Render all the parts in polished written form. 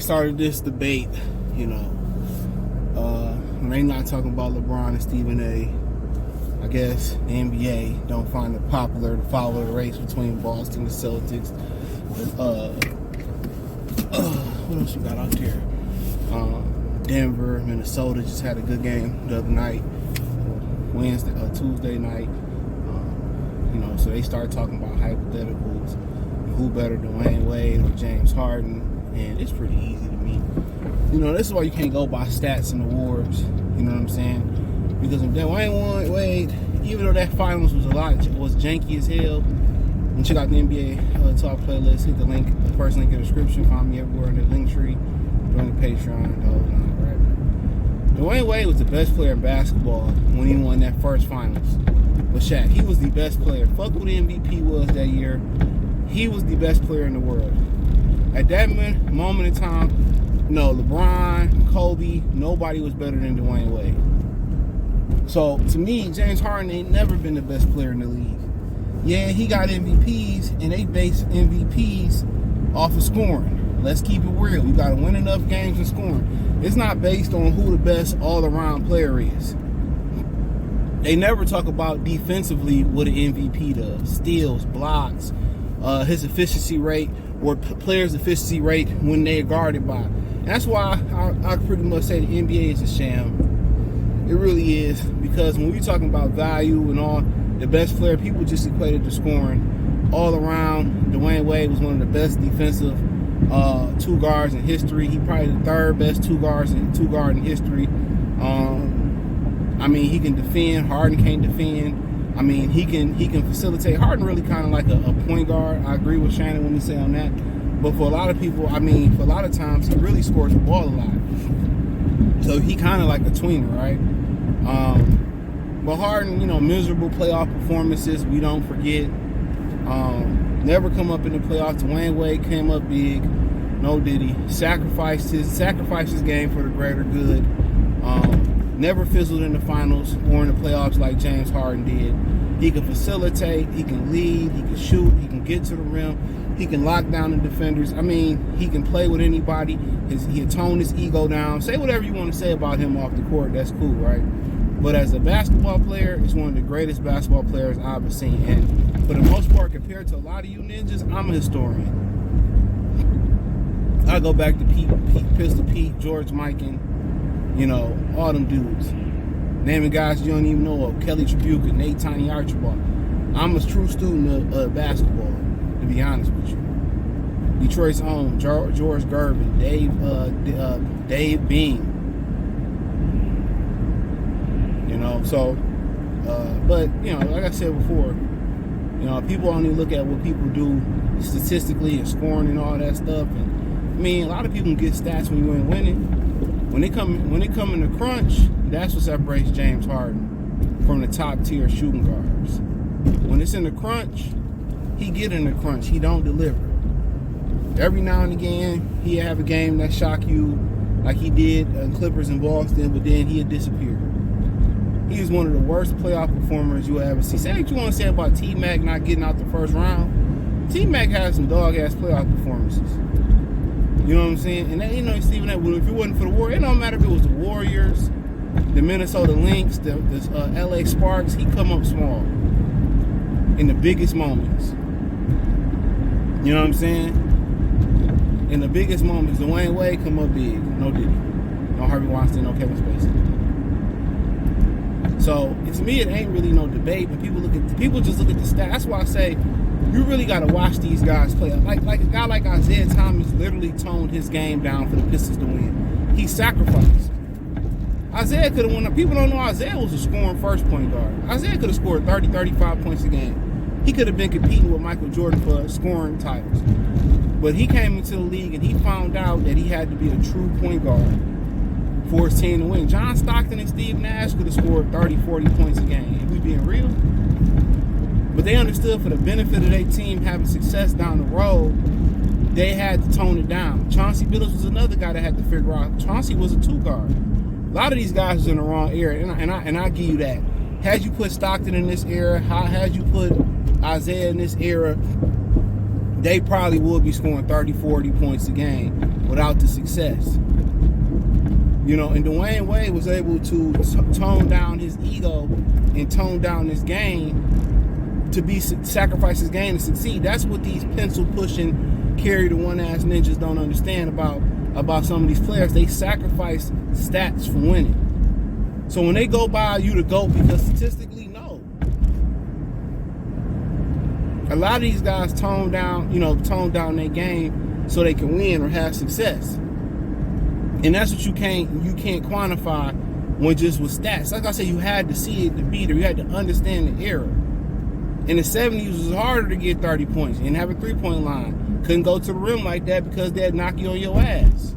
started this debate, when they not talking about LeBron and Stephen A. I guess the NBA don't find it popular to follow the race between Boston and the Celtics. What else we got out there? Denver, Minnesota just had a good game the other night, Tuesday night. So they started talking about hypotheticals, who better, Dwayne Wade or James Harden, and it's pretty easy to me. This is why you can't go by stats and awards. You know what I'm saying? Because if Dwayne Wade, even though that finals was janky as hell, and check out the NBA Talk playlist, hit the first link in the description, find me everywhere in the link tree, join the Patreon, the whole line, right? Dwayne Wade was the best player in basketball when he won that first finals with Shaq. He was the best player. Fuck who the MVP was that year. He was the best player in the world. At that moment in time, LeBron, Kobe, nobody was better than Dwayne Wade. So, to me, James Harden ain't never been the best player in the league. Yeah, he got MVPs, and they base MVPs off of scoring. Let's keep it real. You got to win enough games and scoring. It's not based on who the best all-around player is. They never talk about defensively what an MVP does. Steals, blocks, his efficiency rate, or players' efficiency rate when they're guarded by. And that's why I pretty much say the NBA is a sham. It really is, because when we're talking about value and all, the best player, people just equated to scoring. All around, Dwayne Wade was one of the best defensive two guards in history. He probably the third best two guard in history. He can defend. Harden can't defend. He can facilitate. Harden really kind of like a point guard. I agree with Shannon when he say on that. But for a lot of people, for a lot of times, he really scores the ball a lot. So he kind of like a tweener, right? But Harden, miserable playoff performances. We don't forget. Never come up in the playoffs. Dwayne Wade came up big. No did he. Sacrificed his game for the greater good. Never fizzled in the finals or in the playoffs like James Harden did. He can facilitate. He can lead. He can shoot. He can get to the rim. He can lock down the defenders. He can play with anybody. He toned his ego down. Say whatever you want to say about him off the court. That's cool, right? But as a basketball player, it's one of the greatest basketball players I've ever seen. And for the most part, compared to a lot of you ninjas, I'm a historian. I go back to Pistol Pete, George Mikan, all them dudes. Naming guys you don't even know of. Kelly Tribuca, Nate Tiny Archibald. I'm a true student of basketball, to be honest with you. Detroit's own George Gervin, Dave Beam. But like I said before, people only look at what people do statistically and scoring and all that stuff. And a lot of people can get stats when you ain't winning. When they come in the crunch, that's what separates James Harden from the top tier shooting guards. When it's in the crunch, he get in the crunch. He don't deliver. Every now and again, he'll have a game that shock you, like he did in Clippers in Boston, but then he'll disappear. He is one of the worst playoff performers you'll ever see. Say what you want to say about T-Mac not getting out the first round. T-Mac has some dog-ass playoff performances. You know what I'm saying? And Stephen A., if it wasn't for the Warriors, it don't matter if it was the Warriors, the Minnesota Lynx, the LA Sparks, he come up small in the biggest moments. You know what I'm saying? In the biggest moments, Dwayne Wade come up big. No Diddy. No Harvey Weinstein, no Kevin Spacey. So, to me, it ain't really no debate, but people just look at the stats. That's why I say, you really got to watch these guys play. Like a guy like Isaiah Thomas literally toned his game down for the Pistons to win. He sacrificed. Isaiah could have won. People don't know Isaiah was a scoring first point guard. Isaiah could have scored 30, 35 points a game. He could have been competing with Michael Jordan for scoring titles. But he came into the league and he found out that he had to be a true point guard for his team to win. John Stockton and Steve Nash could have scored 30, 40 points a game. If we being real. But they understood for the benefit of their team having success down the road, they had to tone it down. Chauncey Billups was another guy that had to figure out. Chauncey was a two guard. A lot of these guys was in the wrong era, and I give you that. Had you put Stockton in this era, had you put Isaiah in this era, they probably would be scoring 30, 40 points a game without the success. You know, and Dwayne Wade was able to tone down his ego and tone down his game to sacrifice his game to succeed. That's what these pencil pushing, carry the one ass ninjas don't understand about some of these players. They sacrifice stats for winning. So when they go by you to GOAT, because statistically, no. A lot of these guys tone down their game so they can win or have success. And that's what you can't quantify when just with stats. Like I said, you had to see it to be there. You had to understand the era. In the 70s, it was harder to get 30 points. You didn't have a three-point line. Couldn't go to the rim like that because they'd knock you on your ass.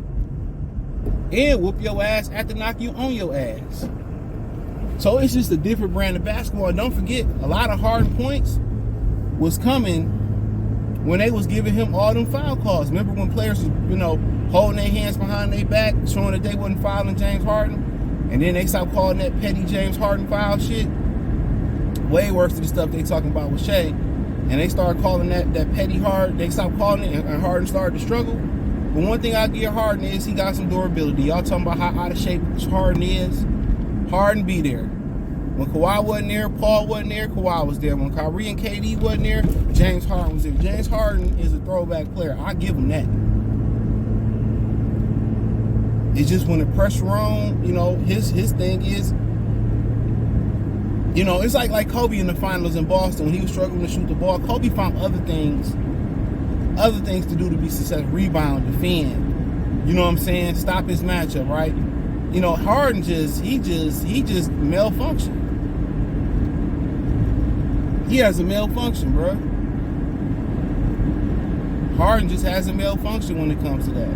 And whoop your ass after knock you on your ass. So it's just a different brand of basketball. And don't forget, a lot of Harden points was coming when they was giving him all them foul calls. Remember when players was, holding their hands behind their back, showing that they wasn't fouling James Harden, and then they stopped calling that petty James Harden foul shit? Way worse than the stuff they talking about with Shea. And they started calling that petty Harden. They stopped calling it, and Harden started to struggle. But one thing I give Harden is he got some durability. Y'all talking about how out of shape Harden is. Harden be there. When Kawhi wasn't there, Paul wasn't there, Kawhi was there. When Kyrie and KD wasn't there, James Harden was there. James Harden is a throwback player. I give him that. It's just when the pressure on, his thing is, it's like Kobe in the finals in Boston when he was struggling to shoot the ball. Kobe found other things to do to be successful. Rebound, defend. You know what I'm saying? Stop his matchup, right? Harden just malfunctioned. He has a malfunction, bro. Harden just has a malfunction when it comes to that.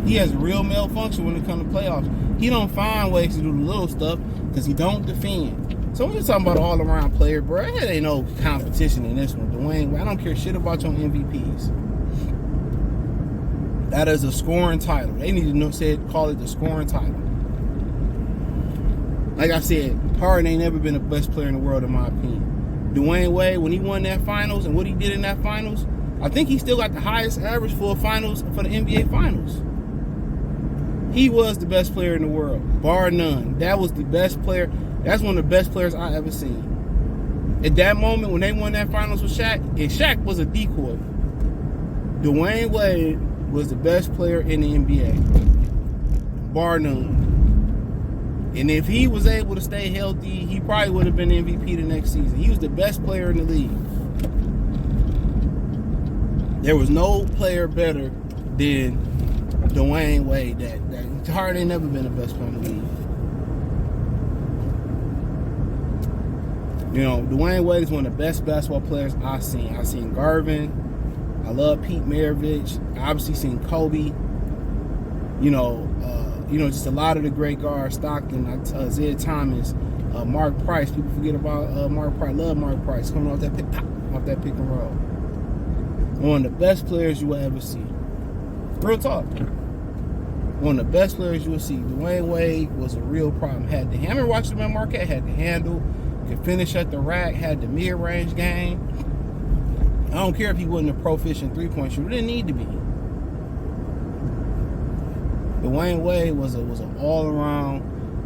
He has a real malfunction when it comes to playoffs. He don't find ways to do the little stuff because he don't defend. So when you're talking about an all-around player, bro, there ain't no competition in this one. Dwayne, I don't care shit about your MVPs. That is a scoring title. They need to call it the scoring title. Like I said, Harden ain't never been the best player in the world, in my opinion. Dwayne Wade, when he won that finals and what he did in that finals, I think he still got the highest average for the NBA finals. He was the best player in the world, bar none. That was the best player. That's one of the best players I ever seen. At that moment, when they won that finals with Shaq, and Shaq was a decoy, Dwayne Wade was the best player in the NBA, bar none. And if he was able to stay healthy, he probably would have been MVP the next season. He was the best player in the league. There was no player better than Dwayne Wade. That Harden ain't never been the best player in the league. Dwayne Wade is one of the best basketball players I've seen. I've seen Garvin. I love Pete Maravich. I obviously seen Kobe. Just a lot of the great guards, Stockton, Isaiah Thomas, Mark Price. People forget about Mark Price. Love Mark Price coming off that pick and roll. One of the best players you will ever see. Real talk. One of the best players you will see. Dwayne Wade was a real problem. I remember watching him at Marquette. Had the handle, could finish at the rack, had the mid-range game. I don't care if he wasn't a proficient three-point shooter. He didn't need to be. Dwayne Wade was an all-around,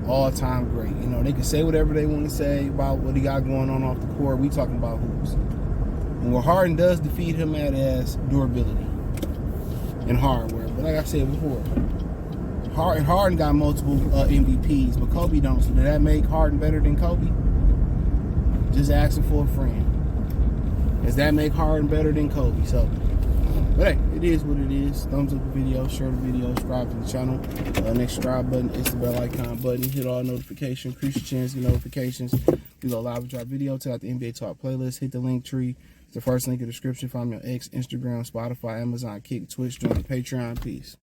all-time great. They can say whatever they want to say about what he got going on off the court. We talking about hoops. And what Harden does defeat him at is durability and hardware. But like I said before, Harden got multiple MVPs, but Kobe don't. So did that make Harden better than Kobe? Just asking for a friend. Does that make Harden better than Kobe? So, but hey, it is what it is. Thumbs up the video, share the video, subscribe to the channel. Next subscribe button is the bell icon button. Hit all notifications, increase your chance to get notifications. We go live and drop video. Check out the NBA Talk playlist. Hit the link tree. It's the first link in the description. Find me on X, Instagram, Spotify, Amazon, Kick, Twitch, join the Patreon. Peace.